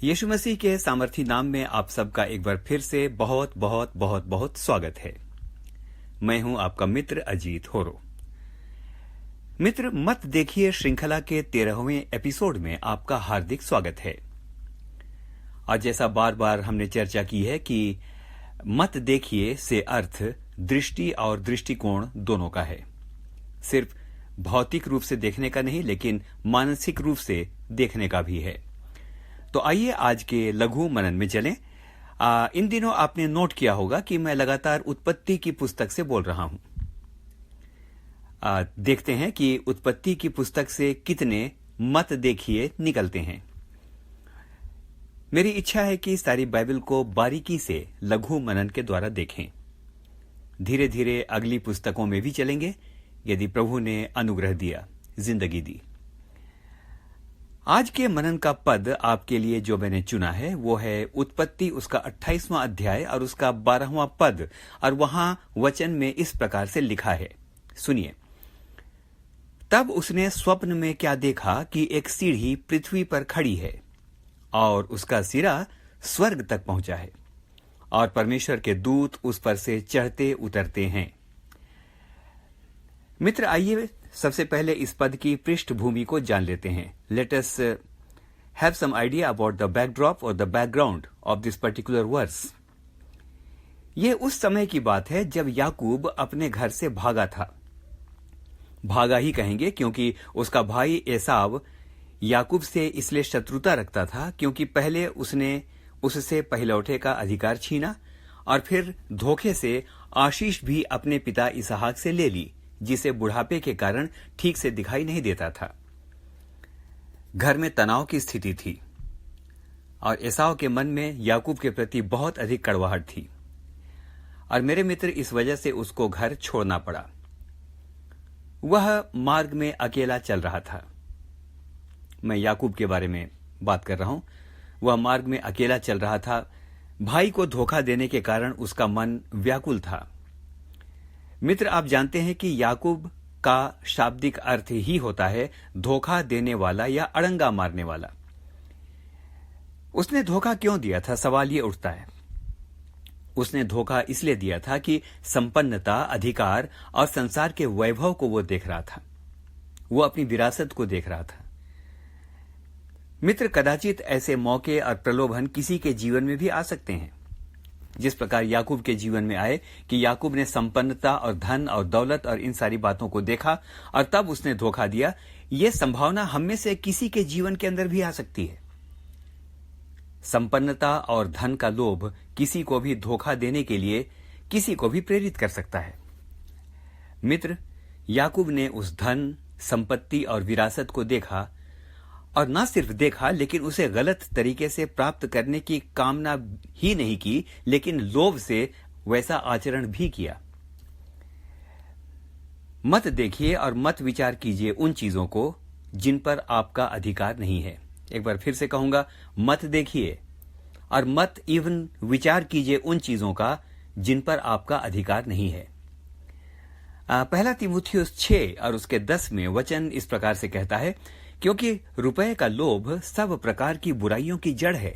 यीशु मसीह के सामर्थी नाम में आप सबका एक बार फिर से बहुत बहुत बहुत बहुत स्वागत है। मैं हूं आपका मित्र अजीत होरो। मित्र, मत देखिए श्रृंखला के 13वें एपिसोड में आपका हार्दिक स्वागत है। आज जैसा बार बार हमने चर्चा की है कि मत देखिए से अर्थ दृष्टि और दृष्टिकोण दोनों का है। सिर्फ भौतिक रूप से देखने का नहीं, लेकिन मानसिक रूप से देखने का भी है। तो आइए आज के लघु मनन में चलें। इन दिनों आपने नोट किया होगा कि मैं लगातार उत्पत्ति की पुस्तक से बोल रहा हूं। देखते हैं कि उत्पत्ति की पुस्तक से कितने मत देखिए निकलते हैं। मेरी इच्छा है कि सारी बाइबल को बारीकी से लघु मनन के द्वारा देखें। धीरे धीरे अगली पुस्तकों में भी चलेंगे यदि प्रभु ने अनुग्रह दिया, जिंदगी दी। आज के मनन का पद आपके लिए जो मैंने चुना है वो है उत्पत्ति उसका 28वां अध्याय और उसका 12वां पद, और वहां वचन में इस प्रकार से लिखा है, सुनिए। तब उसने स्वप्न में क्या देखा कि एक सीढ़ी पृथ्वी पर खड़ी है और उसका सिरा स्वर्ग तक पहुंचा है और परमेश्वर के दूत उस पर से चढ़ते उतरते हैं। मित्र, आइए सबसे पहले इस पद की पृष्ठभूमि को जान लेते हैं। Let us have some idea about the backdrop और the background of this particular verse. यह उस समय की बात है जब याकूब अपने घर से भागा था। भागा ही कहेंगे क्योंकि उसका भाई एसाव याकूब से इसलिए शत्रुता रखता था क्योंकि पहले उसने उससे पहलौठे का अधिकार छीना और फिर धोखे से आशीष भी अपने पिता इसहाक से ले ली, जिसे बुढ़ापे के कारण ठीक से दिखाई नहीं देता था। घर में तनाव की स्थिति थी और एसाव के मन में याकूब के प्रति बहुत अधिक कड़वाहट थी और मेरे मित्र, इस वजह से उसको घर छोड़ना पड़ा। वह मार्ग में अकेला चल रहा था। मैं याकूब के बारे में बात कर रहा हूं। वह मार्ग में अकेला चल रहा था। भाई को धोखा देने के कारण उसका मन व्याकुल था। मित्र, आप जानते हैं कि याकूब का शाब्दिक अर्थ ही होता है धोखा देने वाला या अड़ंगा मारने वाला। उसने धोखा क्यों दिया था, सवाल ये उठता है। उसने धोखा इसलिए दिया था कि संपन्नता, अधिकार और संसार के वैभव को वो देख रहा था। वो अपनी विरासत को देख रहा था। मित्र, कदाचित ऐसे मौके और प्रलोभन किसी के जीवन में भी आ सकते हैं, जिस प्रकार याकूब के जीवन में आए कि याकूब ने संपन्नता और धन और दौलत और इन सारी बातों को देखा और तब उसने धोखा दिया। यह संभावना हम में से किसी के जीवन के अंदर भी आ सकती है। संपन्नता और धन का लोभ किसी को भी धोखा देने के लिए किसी को भी प्रेरित कर सकता है। मित्र, याकूब ने उस धन, संपत्ति और विरासत को देखा और न सिर्फ देखा, लेकिन उसे गलत तरीके से प्राप्त करने की कामना ही नहीं की, लेकिन लोभ से वैसा आचरण भी किया। मत देखिए और मत विचार कीजिए उन चीजों को जिन पर आपका अधिकार नहीं है। एक बार फिर से कहूंगा, मत देखिए और मत इवन विचार कीजिए उन चीजों का जिन पर आपका अधिकार नहीं है। पहला तीमुथियुस 6 और उसके 10 में वचन इस प्रकार से कहता है, क्योंकि रुपए का लोभ सब प्रकार की बुराइयों की जड़ है,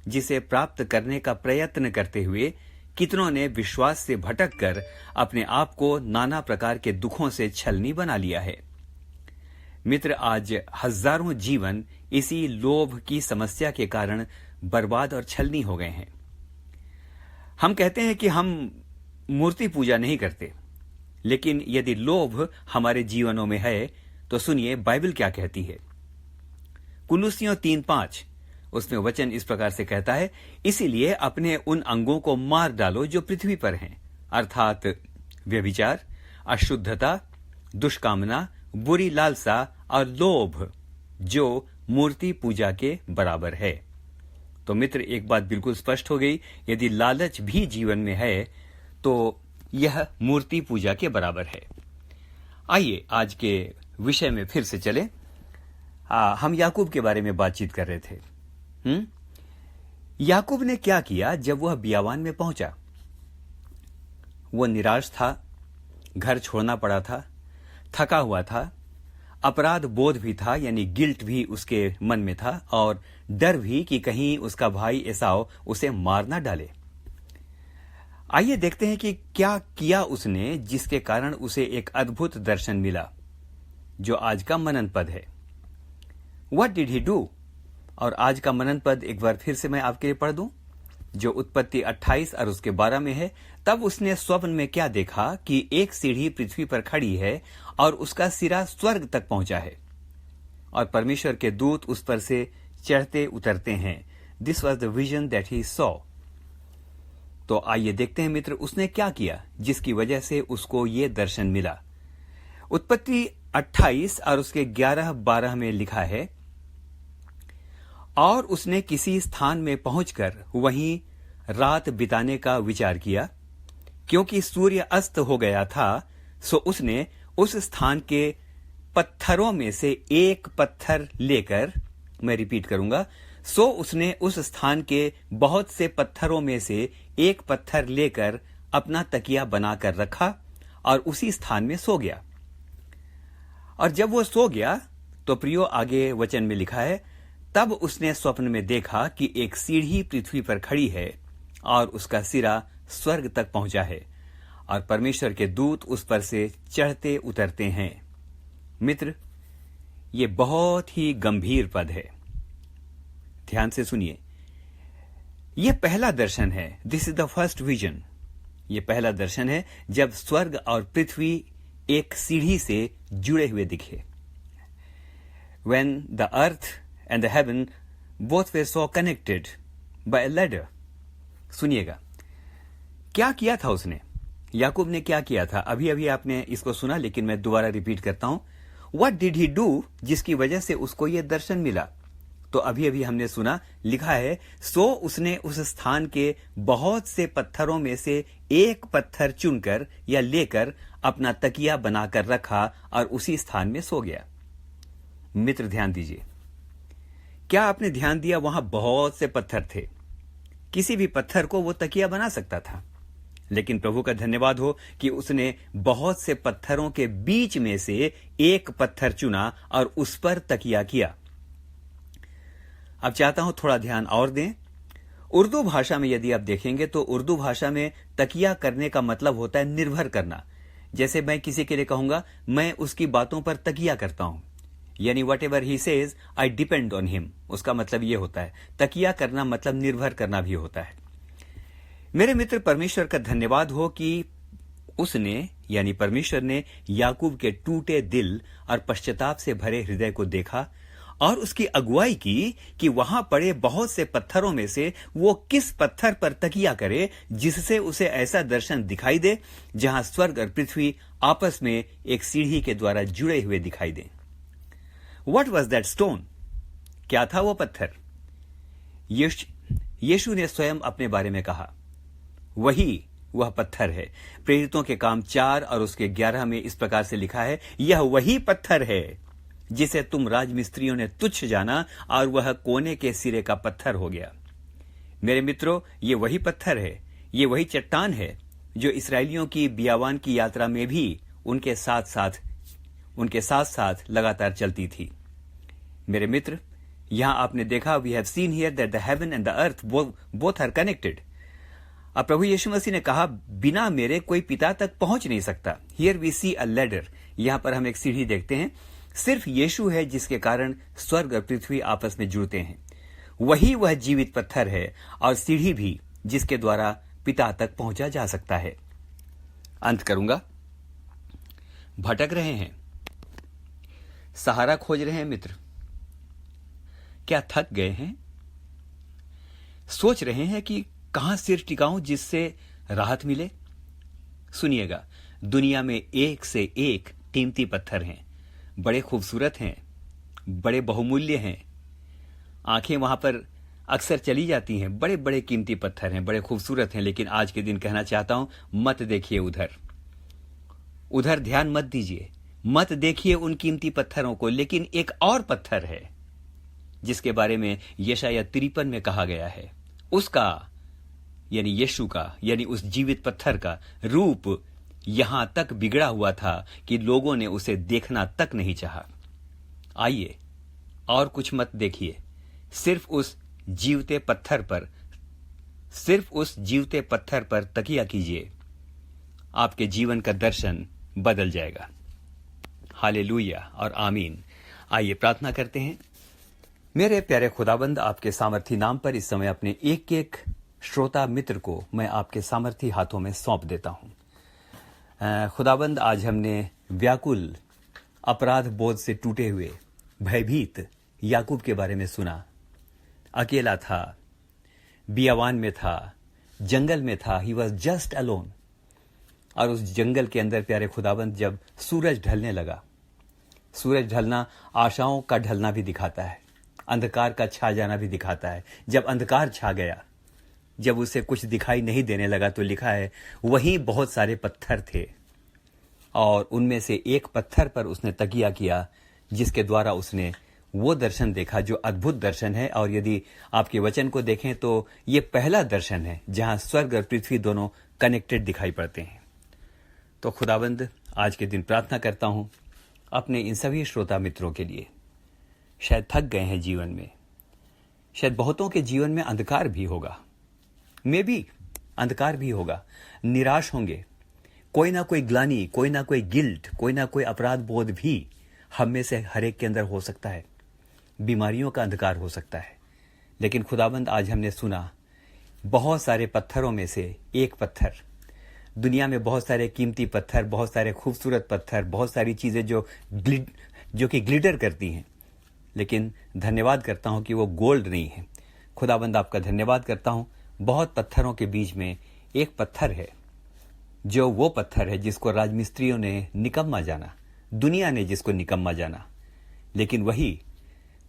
जिसे प्राप्त करने का प्रयत्न करते हुए कितनों ने विश्वास से भटक कर अपने आप को नाना प्रकार के दुखों से छलनी बना लिया है। मित्र, आज हजारों जीवन इसी लोभ की समस्या के कारण बर्बाद और छलनी हो गए हैं। हम कहते हैं कि हम मूर्ति पूजा नहीं करते, लेकिन यदि लोभ हमारे जीवनों में है तो सुनिए बाइबल क्या कहती है। कुलुसियों 3:5 उसमें वचन इस प्रकार से कहता है, इसीलिए अपने उन अंगों को मार डालो जो पृथ्वी पर हैं, अर्थात व्यभिचार, अशुद्धता, दुष्कामना, बुरी लालसा और लोभ, जो मूर्ति पूजा के बराबर है। तो मित्र, एक बात बिल्कुल स्पष्ट हो गई, यदि लालच भी जीवन में है तो यह मूर्ति पूजा के बराबर है। आइए आज के विषय में फिर से चले। हम याकूब के बारे में बातचीत कर रहे थे। याकूब ने क्या किया जब वह बियावान में पहुंचा? वो निराश था, घर छोड़ना पड़ा था, थका हुआ था अपराध बोध भी था, यानी गिल्ट भी उसके मन में था, और डर भी कि कहीं उसका भाई एसाव उसे मार ना डाले। आइए देखते हैं कि क्या किया उसने जिसके कारण उसे एक अद्भुत दर्शन मिला, जो आज का मनन पद है। What did he do? और आज का मनन पद एक बार फिर से मैं आपके लिए पढ़ दूं, जो उत्पत्ति 28 और उसके 12 में है। तब उसने स्वप्न में क्या देखा कि एक सीढ़ी पृथ्वी पर खड़ी है और उसका सिरा स्वर्ग तक पहुंचा है, और परमेश्वर के दूत उस पर से चढ़ते उतरते हैं। This was the vision that he saw. तो आइए देखते हैं मित्र, उसने क्या किया जिसकी वजह से उसको ये दर्शन मिला। उत्पत्ति 28 और उसके 11-12 में लिखा है, और उसने किसी स्थान में पहुंचकर वहीं रात बिताने का विचार किया, क्योंकि सूर्य अस्त हो गया था। सो उसने उस स्थान के पत्थरों में से एक पत्थर लेकर, मैं रिपीट करूंगा, सो उसने उस स्थान के बहुत से पत्थरों में से एक पत्थर लेकर अपना तकिया बनाकर रखा और उसी स्थान में सो गया। और जब वो सो गया तो प्रियो, आगे वचन में लिखा है, तब उसने स्वप्न में देखा कि एक सीढ़ी पृथ्वी पर खड़ी है और उसका सिरा स्वर्ग तक पहुंचा है, और परमेश्वर के दूत उस पर से चढ़ते उतरते हैं। मित्र, ये बहुत ही गंभीर पद है, ध्यान से सुनिए। यह पहला दर्शन है, this is the first vision. यह पहला दर्शन है जब स्वर्ग और पृथ्वी एक सीढ़ी से जुड़े हुए दिखे। When the earth and the heaven both were so connected by a ladder. सुनिएगा, क्या किया था उसने, याकूब ने क्या किया था। अभी अभी आपने इसको सुना, लेकिन मैं दोबारा रिपीट करता हूं। What did he do जिसकी वजह से उसको यह दर्शन मिला। तो अभी अभी हमने सुना, लिखा है, सो उसने उस स्थान के बहुत से पत्थरों में से एक पत्थर चुनकर या लेकर अपना तकिया बनाकर रखा और उसी स्थान में सो गया। मित्र ध्यान दीजिए, क्या आपने ध्यान दिया, वहां बहुत से पत्थर थे, किसी भी पत्थर को वो तकिया बना सकता था, लेकिन प्रभु का धन्यवाद हो कि उसने बहुत से पत्थरों के बीच में से एक पत्थर चुना और उस पर तकिया किया। अब चाहता हूं थोड़ा ध्यान और दें। उर्दू भाषा में यदि आप देखेंगे तो उर्दू भाषा में तकिया करने का मतलब होता है निर्भर करना। जैसे मैं किसी के लिए कहूंगा, मैं उसकी बातों पर तकिया करता हूं, यानी what ever he says I depend on him, उसका मतलब यह होता है। तकिया करना मतलब निर्भर करना भी होता है। मेरे मित्र, परमेश्वर का धन्यवाद हो कि उसने, यानी परमेश्वर ने याकूब के टूटे दिल और पश्चाताप से भरे हृदय को देखा और उसकी अगुवाई की कि वहां पड़े बहुत से पत्थरों में से वो किस पत्थर पर तकिया करे जिससे उसे ऐसा दर्शन दिखाई दे जहां स्वर्ग और पृथ्वी आपस में एक सीढ़ी के द्वारा जुड़े हुए दिखाई दें। What was that stone? क्या था वो पत्थर? यीशु ने स्वयं अपने बारे में कहा, वही वह पत्थर है। प्रेरितों के काम 4 और उसके 11 में इस प्रकार से लिखा है, यह वही पत्थर है जिसे तुम राजमिस्त्रियों ने तुच्छ जाना और वह कोने के सिरे का पत्थर हो गया। मेरे मित्रों, ये वही पत्थर है, ये वही चट्टान है जो इस्राएलियों की बियावान की यात्रा में भी उनके साथ साथ लगातार चलती थी। मेरे मित्र, यहां आपने देखा, we have seen here that the heaven and the earth both are connected. अब प्रभु यीशु मसीह ने कहा, बिना मेरे कोई पिता तक पहुंच नहीं सकता। Here we see a ladder, यहां पर हम एक सीढ़ी देखते हैं। सिर्फ यीशु है जिसके कारण स्वर्ग और पृथ्वी आपस में जुड़ते हैं। वही वह जीवित पत्थर है और सीढ़ी भी जिसके द्वारा पिता तक पहुंचा जा सकता है। अंत करूंगा, भटक रहे हैं, सहारा खोज रहे हैं मित्र, क्या थक गए हैं? सोच रहे हैं कि कहां सिर टिकाऊं जिससे राहत मिले? सुनिएगा, दुनिया में एक से एक कीमती पत्थर हैं, बड़े खूबसूरत हैं, बड़े बहुमूल्य हैं। आंखें वहां पर अक्सर चली जाती हैं, बड़े बड़े कीमती पत्थर हैं, बड़े खूबसूरत हैं, लेकिन आज के दिन कहना चाहता हूं, मत देखिए उधर ध्यान मत दीजिए, मत देखिए उन कीमती पत्थरों को। लेकिन एक और पत्थर है जिसके बारे में यशायाह 53 में कहा गया है, उसका यानी यीशु का, यानी उस जीवित पत्थर का रूप यहां तक बिगड़ा हुआ था कि लोगों ने उसे देखना तक नहीं चाहा। आइए और कुछ मत देखिए, सिर्फ उस जीवते पत्थर पर तकिया कीजिए, आपके जीवन का दर्शन बदल जाएगा। हालेलुया और आमीन। आइए प्रार्थना करते हैं। मेरे प्यारे खुदाबंद, आपके सामर्थी नाम पर इस समय अपने एक एक श्रोता मित्र को मैं आपके सामर्थी हाथों में सौंप देता हूं। खुदाबंद, आज हमने व्याकुल, अपराध बोध से टूटे हुए, भयभीत याकूब के बारे में सुना। अकेला था, बियावान में था, जंगल में था, ही वॉज जस्ट अलोन। और उस जंगल के अंदर प्यारे खुदाबंद, जब सूरज ढलने लगा, सूरज ढलना आशाओं का ढलना भी दिखाता है, अंधकार का छा जाना भी दिखाता है। जब अंधकार छा गया, जब उसे कुछ दिखाई नहीं देने लगा, तो लिखा है वहीं बहुत सारे पत्थर थे और उनमें से एक पत्थर पर उसने तकिया किया, जिसके द्वारा उसने वो दर्शन देखा जो अद्भुत दर्शन है। और यदि आपके वचन को देखें तो ये पहला दर्शन है जहां स्वर्ग और पृथ्वी दोनों कनेक्टेड दिखाई पड़ते हैं। तो खुदाबंद, आज के दिन प्रार्थना करता हूं अपने इन सभी श्रोता मित्रों के लिए। शायद थक गए हैं जीवन में, शायद बहुतों के जीवन में अंधकार भी होगा, मे भी अंधकार भी होगा, निराश होंगे, कोई ना कोई ग्लानि, कोई ना कोई गिल्ट, कोई ना कोई अपराध बोध भी हम में से हर एक के अंदर हो सकता है, बीमारियों का अंधकार हो सकता है। लेकिन खुदाबंद, आज हमने सुना बहुत सारे पत्थरों में से एक पत्थर, दुनिया में बहुत सारे कीमती पत्थर, बहुत सारे खूबसूरत पत्थर, बहुत सारी चीजें जो कि ग्लिटर करती हैं, लेकिन धन्यवाद करता हूं कि वो गोल्ड नहीं है। खुदाबंद, आपका धन्यवाद करता हूं, बहुत पत्थरों के बीच में एक पत्थर है, जो वो पत्थर है जिसको राजमिस्त्रियों ने निकम्मा जाना, दुनिया ने जिसको निकम्मा जाना, लेकिन वही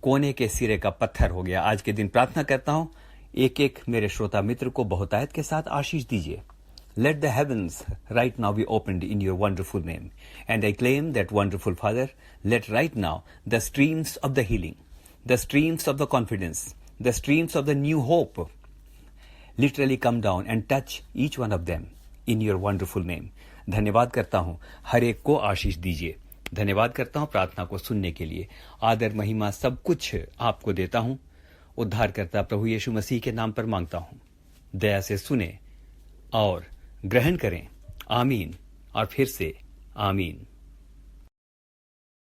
कोने के सिरे का पत्थर हो गया। आज के दिन प्रार्थना करता हूं, एक एक मेरे श्रोता मित्र को बहुतायत के साथ आशीष दीजिए। Let the heavens right now be opened in your wonderful name. And I claim that, wonderful Father, let right now the streams of the healing, the streams of the confidence, the streams of the new hope literally come down and touch each one of them in your wonderful name. धन्यवाद करता हूं, हर एक को आशीष दीजिए। धन्यवाद करता हूं प्रार्थना को सुनने के लिए। आदर, महिमा सब कुछ आपको देता हूं। उद्धारकर्ता प्रभु यीशु मसीह के नाम पर मांगता हूं। दया से सुने और ग्रहण करें। आमीन और फिर से आमीन।